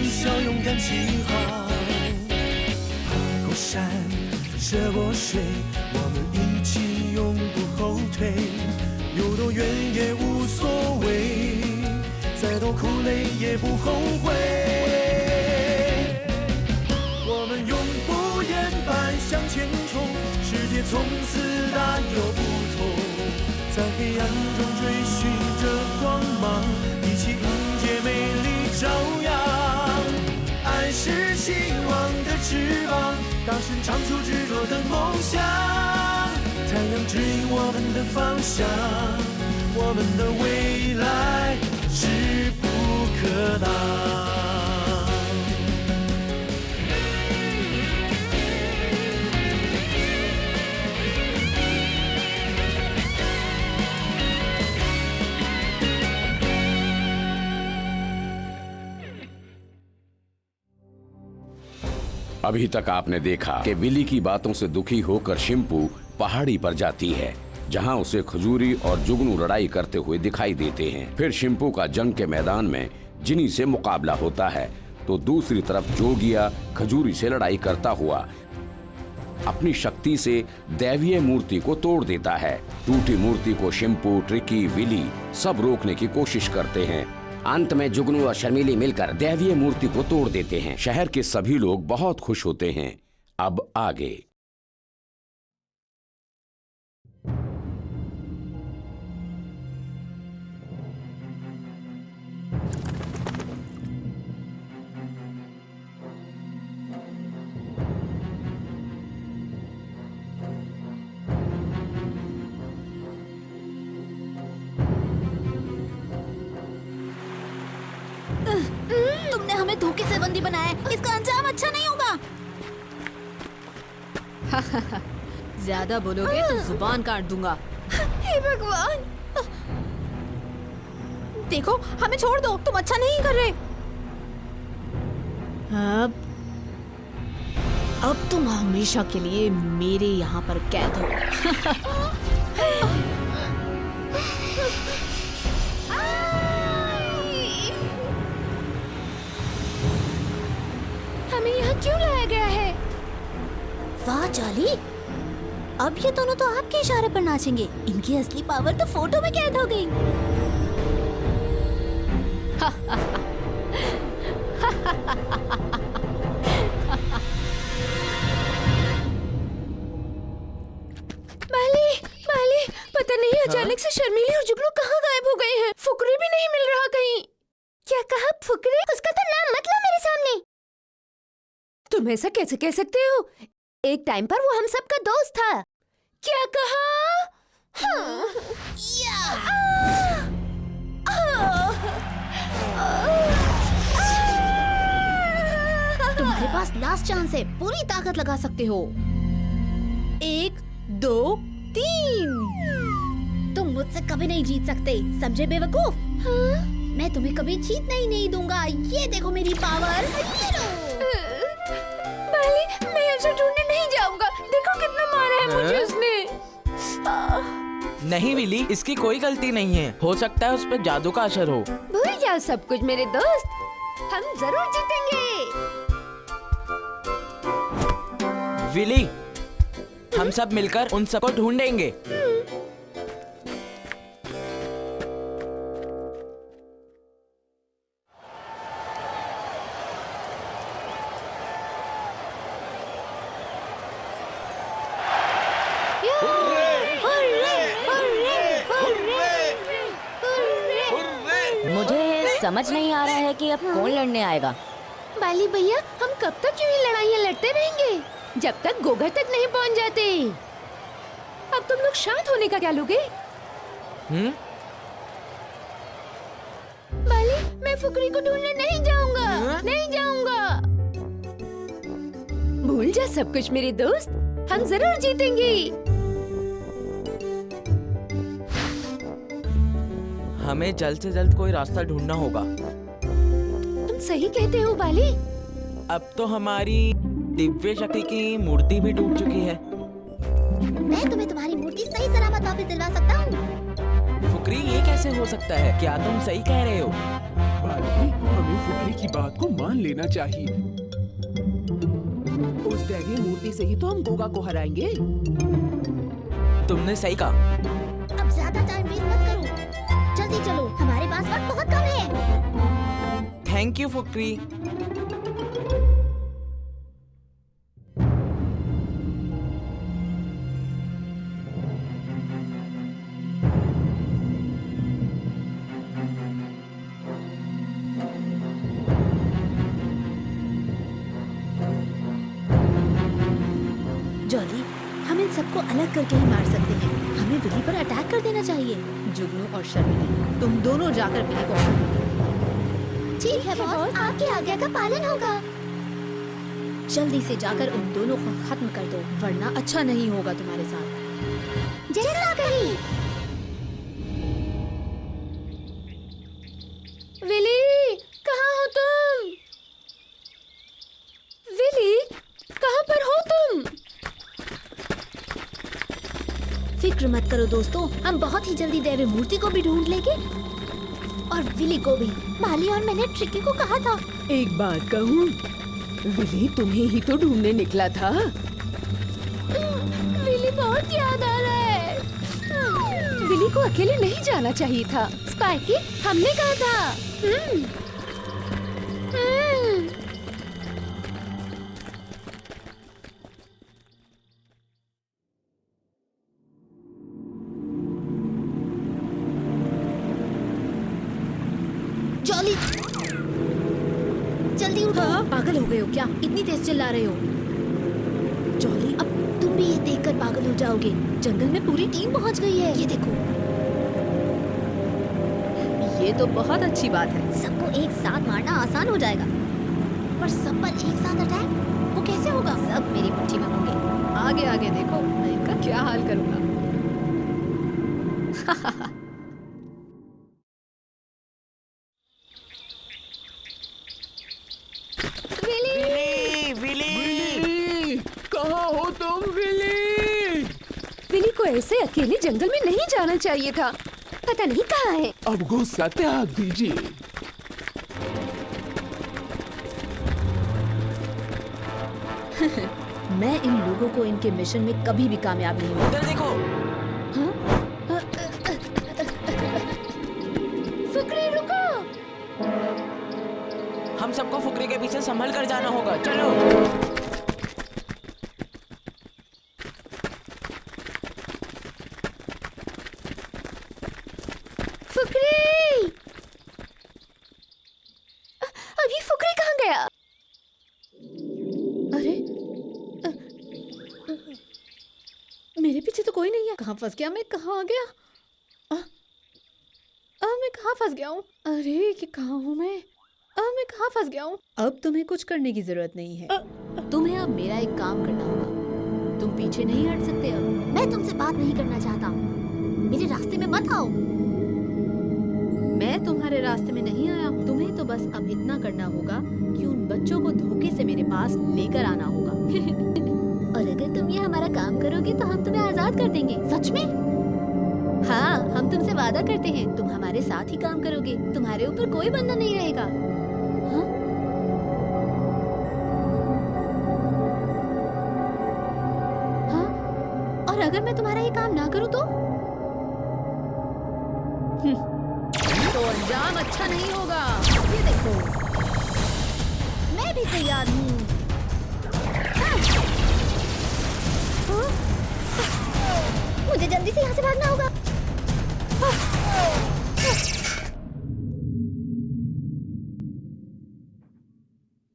笑，勇敢起航。爬过山，涉过水，我们一起永不后退。有多远也无所谓，再多苦累也不后悔。我们永不言败向前冲，世界从此大有不同。在黑暗中追寻着光芒，一起迎接美丽朝阳。爱是希望的翅膀，大声唱出执着的梦想。太阳指引我们的方向，我们的未来势不可挡。अभी तक आपने देखा कि विली की बातों से दुखी होकर शिम्पू पहाड़ी पर जाती है, जहां उसे खजूरी और जुगनू लड़ाई करते हुए दिखाई देते हैं। फिर शिम्पू का जंग के मैदान में जिनी से मुकाबला होता है, तो दूसरी तरफ जोगिया खजूरी से लड़ाई करता हुआ अपनी शक्ति से दैवीय मूर्ति को तोड़ देता है। टूटी मूर्ति को शिम्पू, ट्रिकी, विली सब रोकने की कोशिश करते हैं। अंत में जुगनू और शर्मीली मिलकर दैवीय मूर्ति को तोड़ देते हैं। शहर के सभी लोग बहुत खुश होते हैं। अब आगे। तुमने हमें धोखे से बंदी बनाया है, इसका अंजाम अच्छा नहीं होगा। ज्यादा बोलोगे तो जुबान काट दूंगा। हे भगवान, देखो हमें छोड़ दो, तुम अच्छा नहीं कर रहे। अब तुम हमेशा के लिए मेरे यहाँ पर कैद हो। हमें यहाँ क्यों लाया गया है? वाह चाली, अब ये दोनों तो आपके इशारे पर नाचेंगे। इनकी असली पावर तो फोटो में कैद हो गई। माली, पता नहीं अचानक से शर्मीली और जुगनू कहाँ गायब हो गए हैं। फुकरे भी नहीं मिल रहा कहीं। क्या कहा फुकरे? उसका तो नाम मत लो मेरे सामने। तुम ऐसा कैसे कह सकते हो? एक टाइम पर वो हम सबका दोस्त था। क्या कहा? तुम्हारे पास लास्ट चांस है, पूरी ताकत लगा सकते हो। 1, 2, 3। तुम मुझसे कभी नहीं जीत सकते, समझे बेवकूफ? मैं तुम्हें कभी जीतने ही नहीं दूंगा। ये देखो मेरी पावर। ये लो। मैं उसे ढूंढने नहीं जाऊंगा। देखो कितना मारा है मुझे उसने। नहीं विली, इसकी कोई गलती नहीं है। हो सकता है उस पर जादू का असर हो। भूल जाओ सब कुछ मेरे दोस्त, हम जरूर जीतेंगे। विली, हम सब मिलकर उन सबको ढूंढेंगे। मुझे समझ नहीं आ रहा है कि अब कौन लड़ने आएगा। बाली भैया, हम कब तक यूं ही लड़ाइयाँ लड़ते रहेंगे जब तक गोगर तक नहीं पहुँच जाते। अब तुम लोग शांत होने का क्या लोगे? बाली, मैं फुकरी को ढूंढने नहीं जाऊंगा। नहीं जाऊंगा। भूल जा सब कुछ मेरे दोस्त, हम जरूर जीतेंगे। हमें जल्द से जल्द कोई रास्ता ढूंढना होगा। तुम सही कहते हो बाली। अब तो हमारी दिव्य शक्ति की मूर्ति भी टूट चुकी है। मैं तुम्हें तुम्हारी मूर्ति सही सलामत वापस दिलवा सकता हूँ। फुकरी, ये कैसे हो सकता है? क्या तुम सही कह रहे हो? चार्ली, हमें फुकरी की बात को मान लेना चाहिए। उस दैवीय मूर्ति से ही तो हम गोगा को हराएंगे। तुमने सही कहा। अब ज्यादा टाइम वेस्ट मत करो, जल्दी चलो, हमारे पास वक्त बहुत कम है। Thank you Fukrey. जॉली, हम इन सबको अलग करके ही मार सकते हैं। हमें विली पर अटैक कर देना चाहिए। जुगनू और शर्मिली, तुम दोनों जाकर विली को ठीक है बॉस, आपकी आज्ञा का पालन होगा। जल्दी से जाकर उन दोनों को खत्म कर दो, वरना अच्छा नहीं होगा तुम्हारे साथ। जैसा कही। विली, कहाँ हो तुम? विली, कहाँ पर हो तुम? फिक्र मत करो दोस्तों, हम बहुत ही जल्दी दैवीय मूर्ति को भी ढूंढ लेंगे और विली को भी। माली और मैंने ट्रिकी को कहा था। एक बात कहूँ, विली तुम्हें ही तो ढूंढने निकला था। विली बहुत याद आ रहा है। विली को अकेले नहीं जाना चाहिए था। स्पाइकी, हमने कहा था। जॉली, जल्दी उठो। पागल हो गए हो क्या? इतनी तेज चिल्ला रहे हो? जॉली, अब तुम भी ये देखकर पागल हो जाओगे। जंगल में पूरी टीम पहुंच गई है। ये देखो, ये तो बहुत अच्छी बात है। सबको एक साथ मारना आसान हो जाएगा, पर सब पर एक साथ अटैक वो कैसे होगा? सब मेरी मुट्ठी में होंगे। आगे आगे देखो, मैं इनका क्या हाल करूंगा। Willy, Willy. कहाँ हो तुम विली? विली को ऐसे अकेले जंगल में नहीं जाना चाहिए था। पता नहीं कहाँ है। अब गुस्सा त्याग दीजिए। मैं इन लोगों को इनके मिशन में कभी भी कामयाब नहीं होगा। उधर देखो। फुकरी, रुको। हम सबको फुकरी के पीछे संभल कर जाना होगा। चलो। फुकरी, अभी फुकरी कहाँ गया? अरे, मेरे पीछे तो कोई नहीं है। कहाँ फंस गया मैं? कहाँ आ गया? मैं कहाँ फंस गया हूँ? अरे, ये कहाँ हूँ मैं? मैं कहाँ फंस गया हूँ? अब तुम्हें कुछ करने की जरूरत नहीं है। तुम्हें अब मेरा एक काम करना होगा। तुम पीछे नहीं हट सकते अब। मैं तुमसे बात नहीं करना चाहता, मेरे रास्ते में मत आओ। मैं तुम्हारे रास्ते में नहीं आया हूँ। तुम्हें तो बस अब इतना करना होगा कि उन बच्चों को धोखे से मेरे पास लेकर आना होगा। और अगर तुम ये हमारा काम करोगे तो हम तुम्हें आजाद कर देंगे। सच में? हाँ, हम तुमसे वादा करते हैं, तुम हमारे साथ ही काम करोगे। तुम्हारे ऊपर कोई बंधन नहीं रहेगा। हाँ? हाँ? और अगर मैं तुम्हारा ये काम ना करूँ तो अंजाम अच्छा नहीं होगा। ये देखो, मैं भी तैयार हूँ। मुझे जल्दी से यहाँ से भागना होगा।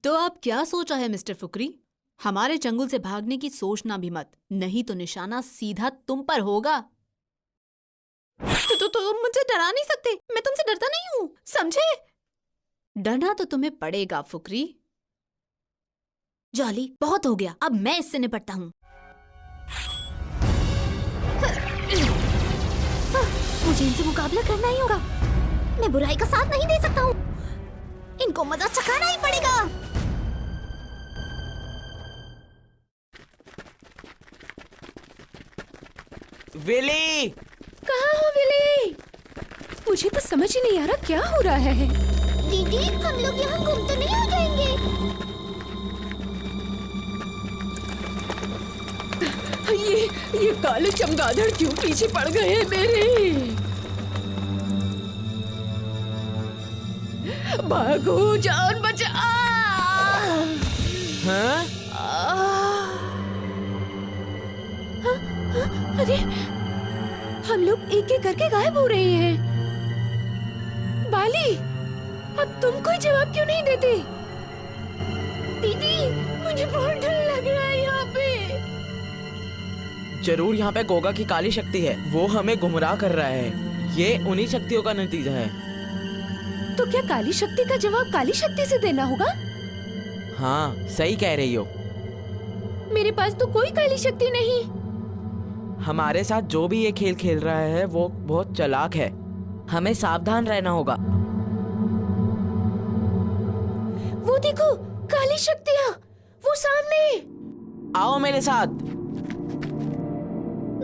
तो आप क्या सोचा है मिस्टर फुकरी? हमारे जंगल से भागने की सोचना भी मत, नहीं तो निशाना सीधा तुम पर होगा। तो तुम मुझे डरा नहीं सकते। मैं तुमसे डरता नहीं हूँ, समझे? डरना तो तुम्हें पड़ेगा फुकरी। जॉली, बहुत हो गया, अब मैं इससे निपटता हूँ। मुझे इनसे मुकाबला करना ही होगा। मैं बुराई का साथ नहीं दे सकता हूँ। इनको मजा चखाना ही पड़ेगा। विली, कहाँ हो विली? मुझे तो समझ ही नहीं आ रहा क्या हो रहा है। दीदी, हम लोग यहाँ गुम तो नहीं हो जाएंगे? ये काले चमगादड़ क्यों पीछे पड़ गए हैं मेरे? भागो, जान बचा। हाँ? अरे हम लोग एक एक करके गायब हो रहे हैं। बाली, अब तुम कोई जवाब क्यों नहीं देते? दीदी, मुझे बहुत डर लग रहा है यहाँ पे। जरूर यहाँ पे गोगा की काली शक्ति है, वो हमें गुमराह कर रहा है। ये उन्हीं शक्तियों का नतीजा है। तो क्या काली शक्ति का जवाब काली शक्ति से देना होगा? हाँ, सही कह रही हो। मेरे पास तो कोई काली शक्ति नहीं। हमारे साथ जो भी ये खेल खेल रहा है वो बहुत चालाक है, हमें सावधान रहना होगा। वो देखो, काली शक्तियाँ, वो सामने। आओ मेरे साथ।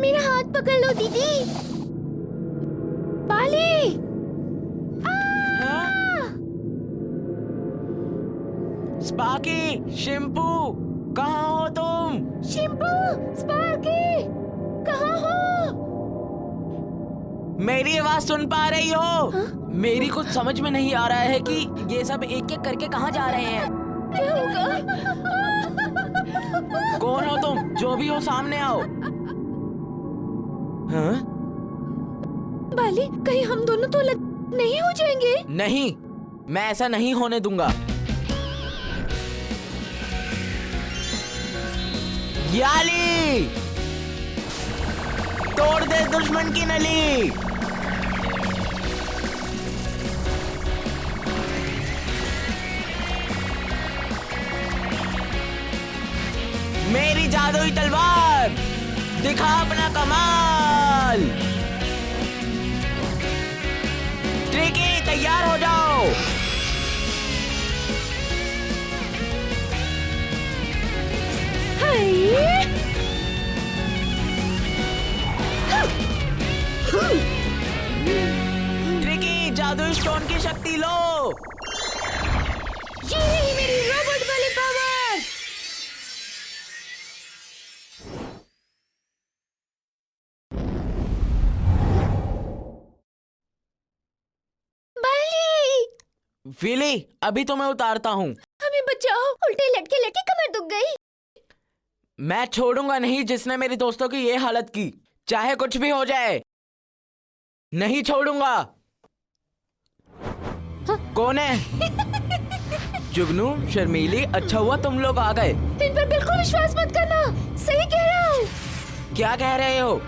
मेरा हाथ पकड़ लो दीदी। बाली, स्पार्की, शिम्पू, कहाँ हो तुम? शिम्पू, स्पार्की, कहाँ हो? मेरी आवाज सुन पा रही हो? हाँ? मेरी कुछ समझ में नहीं आ रहा है कि ये सब एक एक करके कहाँ जा रहे हैं। क्या होगा? कौन हो तुम? जो भी हो सामने आओ। हाँ? बाली, कहीं हम दोनों तो नहीं हो जाएंगे? नहीं, मैं ऐसा नहीं होने दूंगा। याली, तोड़ दे दुश्मन की नली। मेरी जादुई तलवार, दिखा अपना कमाल। ट्रिकी, तैयार हो जाओ। ट्रिकी, जादुई स्टोन की शक्ति लो। ये रही मेरी रोबोट वाली पावर। बाली, विली, अभी तो मैं उतारता हूँ। हमें बचाओ। उल्टे लटके लटके कमर दुख गई। मैं छोड़ूंगा नहीं जिसने मेरी दोस्तों की ये हालत की, चाहे कुछ भी हो जाए, नहीं छोड़ूंगा। कौन है? जुगनू, शर्मीली, अच्छा हुआ तुम लोग आ गए। इन पर बिल्कुल विश्वास मत करना, सही कह रहा हूँ। क्या कह रहे हो?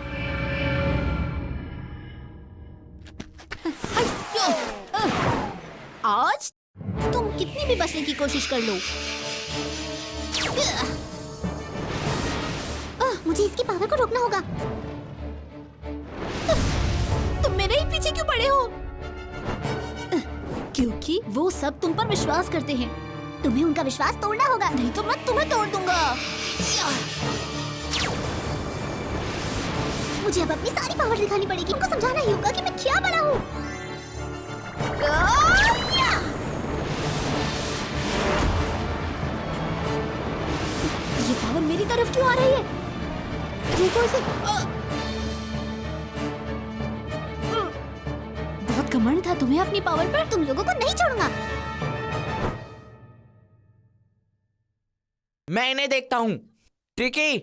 आज तुम कितनी भी बचने की कोशिश कर लो, मुझे इसकी पावर को रोकना होगा। तुम मेरे ही पीछे क्यों पड़े हो? क्योंकि वो सब तुम पर विश्वास करते हैं। तुम्हें उनका विश्वास तोड़ना होगा, नहीं तो मैं तुम्हें तोड़ दूंगा। मुझे अब अपनी सारी पावर दिखानी पड़ेगी। उनको समझाना ही होगा कि मैं क्या बना हूँ। ये पावर मेरी तरफ क्यों आ रही है? देखो इसे। बहुत घमंड था तुम्हें अपनी पावर पर। तुम लोगों को नहीं छोड़ूंगा। मैं इन्हें देखता हूँ। ट्रिकी,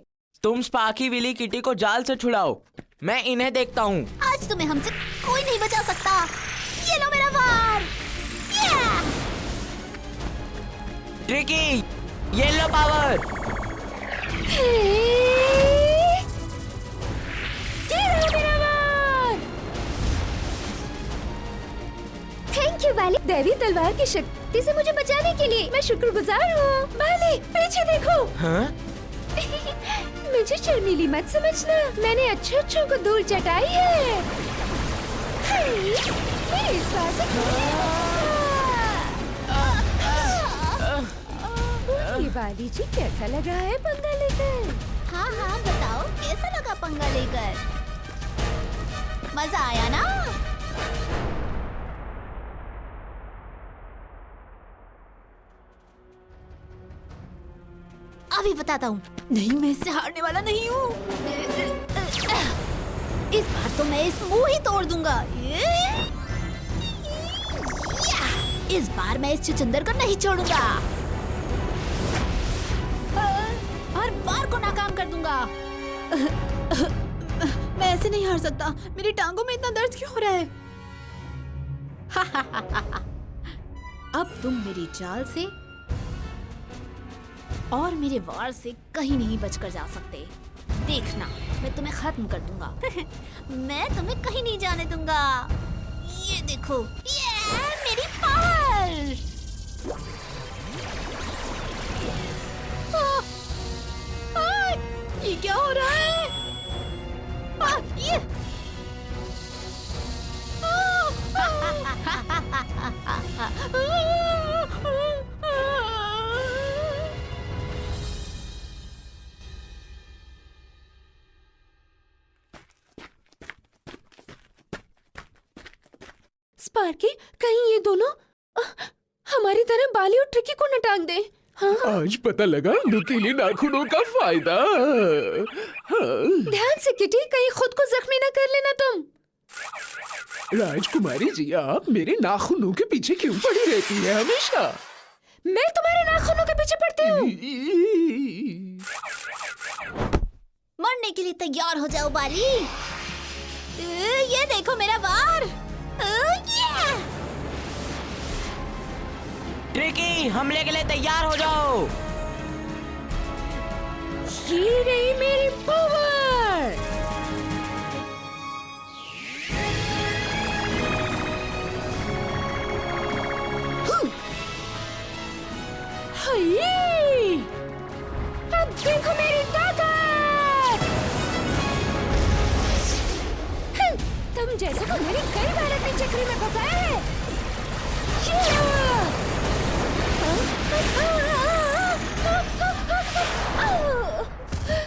तुम स्पार्की, विली, किटी को जाल से छुड़ाओ। मैं इन्हें देखता हूँ। आज तुम्हें हमसे कोई नहीं बचा सकता। ये लो मेरा वार। ट्रिकी, ये लो पावर। थैंक यू बाली, दैवी तलवार की शक्ति से मुझे बचाने के लिए मैं शुक्रगुजार हूँ। बाली, पीछे देखो। हाँ? मुझे शर्मीली मत समझना, मैंने अच्छों को धूल चटाई है। इस बार से ये बाली जी, कैसा लगा है पंगा लेकर? हाँ हाँ बताओ, कैसा लगा पंगा लेकर? मजा आया ना? अभी बताता हूँ। नहीं, मैं इससे हारने वाला नहीं हूँ। इस बार तो मैं इस मुंह ही तोड़ दूंगा। इस बार मैं इस चुचंदर को नहीं छोड़ूंगा। हर बार को नाकाम कर दूंगा। मैं ऐसे नहीं हार सकता। मेरी टांगों में इतना दर्द क्यों हो रहा है? अब तुम मेरी चाल से और मेरे वार से कहीं नहीं बचकर जा सकते। देखना, मैं तुम्हें खत्म कर दूंगा। मैं तुम्हें कहीं नहीं जाने दूंगा। ये देखो, ये मेरी पावर। ये क्या हो रहा है? ये स्पार्की, कहीं ये दोनों हमारी तरह बाली और ट्रिकी को न टांग दे। हाँ? आज पता लगा नुकीले नाखूनों का फायदा। ध्यान से किटी, कहीं खुद को जख्मी न कर लेना तुम। राजकुमारी जी, आप मेरे नाखूनों के पीछे क्यों पड़ी रहती है हमेशा? मैं तुम्हारे नाखूनों के पीछे पड़ती हूँ। मरने के लिए तैयार हो जाओ बाली। ये देखो मेरा वार। ट्रिकी, हमले के लिए तैयार हो जाओ। ये रही मेरी पावर। हाय! अब देखो मेरी ताकत। तुम जैसे को मेरी कई बार अपनी चक्री में फंसाया है।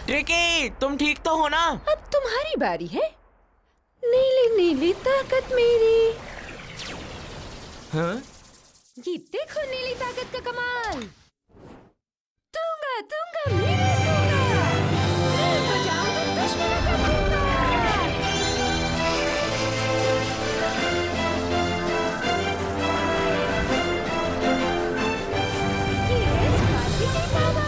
ट्रिकी, तुम ठीक तो हो ना? अब तुम्हारी बारी है। नीली नीली ताकत मेरी। हाँ? ये देखो नीली ताकत का कमाल। दूंगा दूंगा मेरे दूंगा। मैं बजाऊंगा दुश्मनों का दूंगा। ये है स्पार्की की पावर।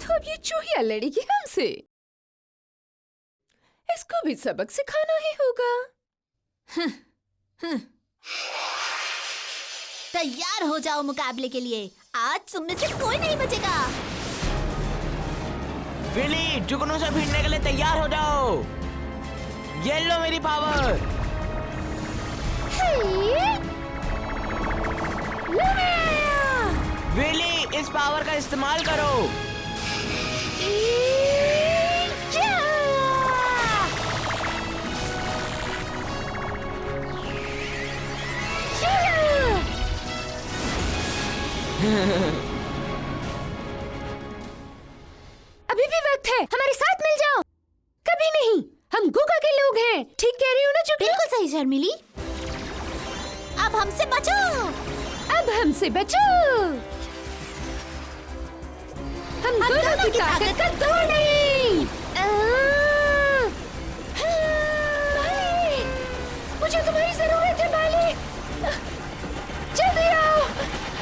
तो अब ये चूहिया लड़ेगी हमसे। इसको भी सबक सिखाना ही होगा। तैयार हो जाओ मुकाबले के लिए। आज तुम में से कोई नहीं बचेगा। विली, जुगनू से भिड़ने के लिए तैयार हो जाओ। ये लो मेरी पावर। विली, इस पावर का इस्तेमाल करो। अभी भी वक्त है, हमारे साथ मिल जाओ। कभी नहीं, हम गुगा के लोग हैं। ठीक कह रही हूँ ना चुटकी? बिल्कुल सही शर्मिली। अब हमसे बचो। अब हमसे बचो। हम दोनों की ताकत का तोड़ नहीं। बाली, मुझे तुम्हारी जरूरत है बाली। जल्दी आओ।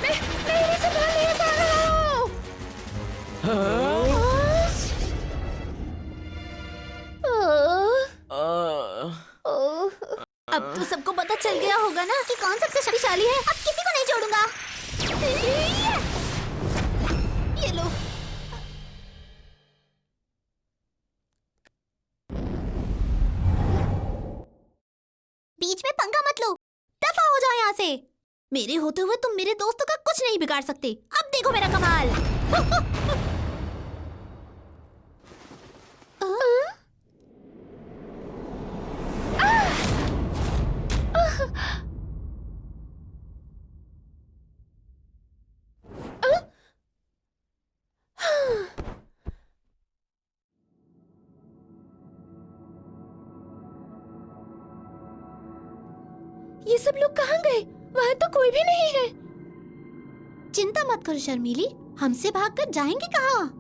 मैं इन्हें संभाल नहीं पा रहा हूँ। अब तो सबको पता चल गया होगा ना कि कौन सबसे शक्तिशाली है। अब किसी को नहीं छोड़ूंगा। ये लो। बीच में पंगा मत लो। दफा हो जाओ यहाँ से। मेरे होते हुए तुम मेरे दोस्तों का कुछ नहीं बिगाड़ सकते। अब देखो मेरा कमाल। सब लोग कहाँ गए? वहाँ तो कोई भी नहीं है। चिंता मत करो शर्मीली, हमसे भागकर जाएंगे कहाँ?